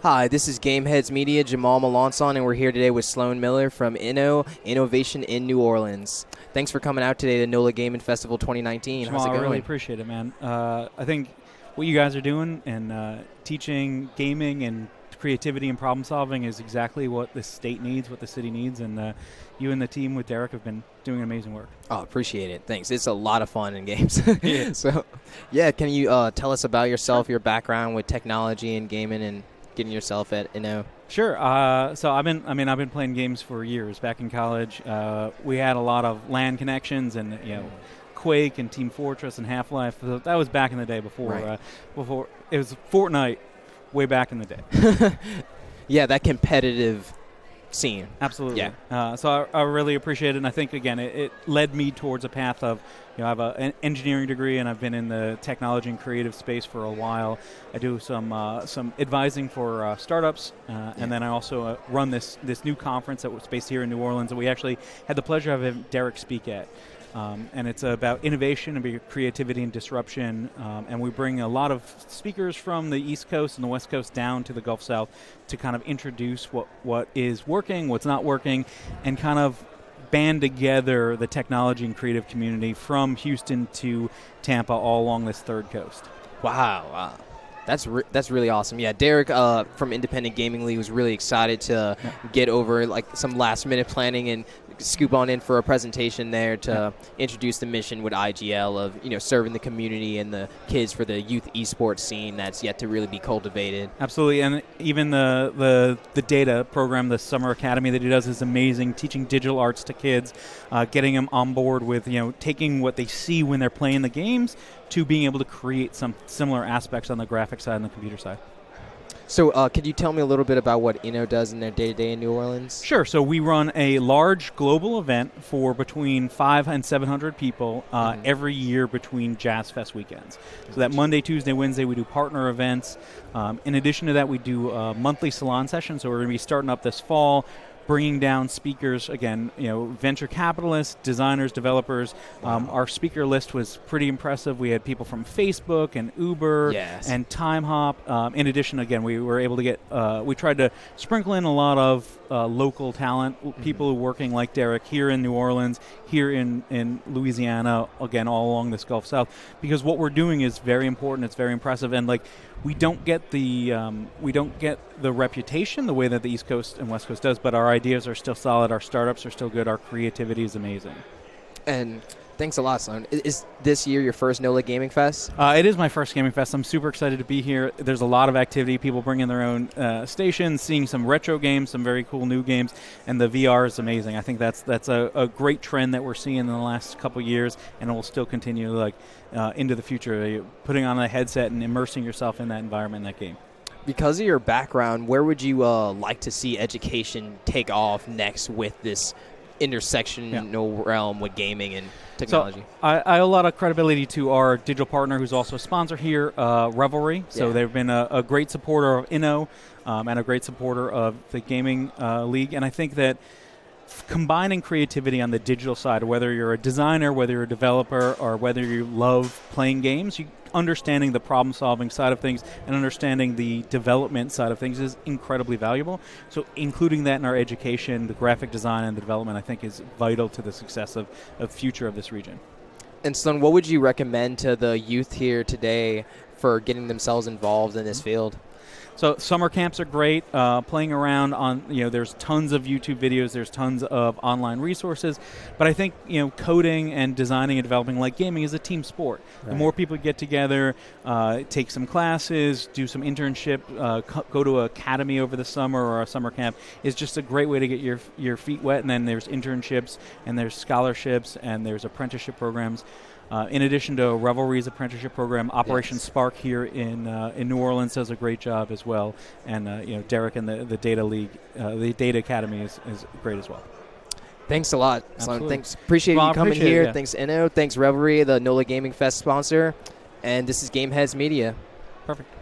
Hi, this is Gameheads Media, Jamal Melanson, and we're here today with Sloan Miller from INNO, Innovation in New Orleans. Thanks for coming out today to NOLA Gaming Festival 2019. Jamal, How's it going? I really appreciate it, man. I think what you guys are doing and teaching gaming and creativity and problem solving is exactly what the state needs, what the city needs, and you and the team with Derek have been doing amazing work. Oh, appreciate it. Thanks. It's a lot of fun in games. Yeah. Can you tell us about yourself, your background with technology and gaming and getting yourself at INNO? Sure. So I've been playing games for years. Back in college, we had a lot of LAN connections and Quake and Team Fortress and Half-Life. That was back in the day before before it was Fortnite, way back in the day. Yeah, that competitive scene. Absolutely. Yeah. So I really appreciate it, and I think again it led me towards a path of, I have an engineering degree, and I've been in the technology and creative space for a while. I do some advising for startups, and then I also run this new conference that was based here in New Orleans, and we actually had the pleasure of having Derek speak at. And it's about innovation and creativity and disruption. And we bring a lot of speakers from the East Coast and the West Coast down to the Gulf South to kind of introduce what is working, what's not working, and kind of band together the technology and creative community from Houston to Tampa all along this third coast. Wow. That's really awesome. Yeah, Derek from Independent Gaming League was really excited to get over some last-minute planning and scoop on in for a presentation there to introduce the mission with IGL of serving the community and the kids for the youth esports scene that's yet to really be cultivated. Absolutely, and even the data program, the summer academy that he does is amazing. Teaching digital arts to kids, getting them on board with taking what they see when they're playing the games to being able to create some similar aspects on the graphic side and the computer side. So could you tell me a little bit about what INNO does in their day-to-day in New Orleans? Sure. So we run a large global event for between 500 and 700 people every year between Jazz Fest weekends. So that Monday, Tuesday, Wednesday, we do partner events. In addition to that, we do monthly salon sessions. So we're going to be starting up this fall, bringing down speakers, again, venture capitalists, designers, developers. Wow. Our speaker list was pretty impressive. We had people from Facebook and Uber and TimeHop. In addition, again, we were able to get, we tried to sprinkle in a lot of local talent, people who are working like Derek here in New Orleans, here in Louisiana, again, all along this Gulf South, because what we're doing is very important. It's very impressive. And we don't get the reputation the way that the East Coast and West Coast does, but our ideas are still solid, our startups are still good, our creativity is amazing. And thanks a lot, Sloan. Is this year your first NOLA Gaming Fest? It is my first Gaming Fest. I'm super excited to be here. There's a lot of activity, people bringing their own stations, seeing some retro games, some very cool new games, and the VR is amazing. I think that's a great trend that we're seeing in the last couple years, and it will still continue into the future, putting on a headset and immersing yourself in that environment, in that game. Because of your background, where would you like to see education take off next with this intersectional realm with gaming and technology? So I owe a lot of credibility to our digital partner who's also a sponsor here, Revelry. So they've been a great supporter of INNO and a great supporter of the gaming league. And I think that combining creativity on the digital side, whether you're a designer, whether you're a developer, or whether you love playing games, understanding the problem-solving side of things and understanding the development side of things is incredibly valuable. So including that in our education, the graphic design and the development, I think is vital to the success of future of this region. And Sloan, what would you recommend to the youth here today for getting themselves involved in this field? So summer camps are great. Playing around on, there's tons of YouTube videos, there's tons of online resources, but I think, coding and designing and developing like gaming is a team sport. Right. The more people get together, take some classes, do some internship, go to an academy over the summer or a summer camp is just a great way to get your feet wet. And then there's internships and there's scholarships and there's apprenticeship programs. In addition to Revelry's apprenticeship program, Operation Spark here in New Orleans does a great job as well, and Derek and the Data League, the Data Academy is great as well. Thanks a lot, Sloan. Absolutely. Thanks. Appreciate you coming here. Yeah. Thanks, INNO. Thanks, Revelry, the NOLA Gaming Fest sponsor. And this is Gameheads Media. Perfect.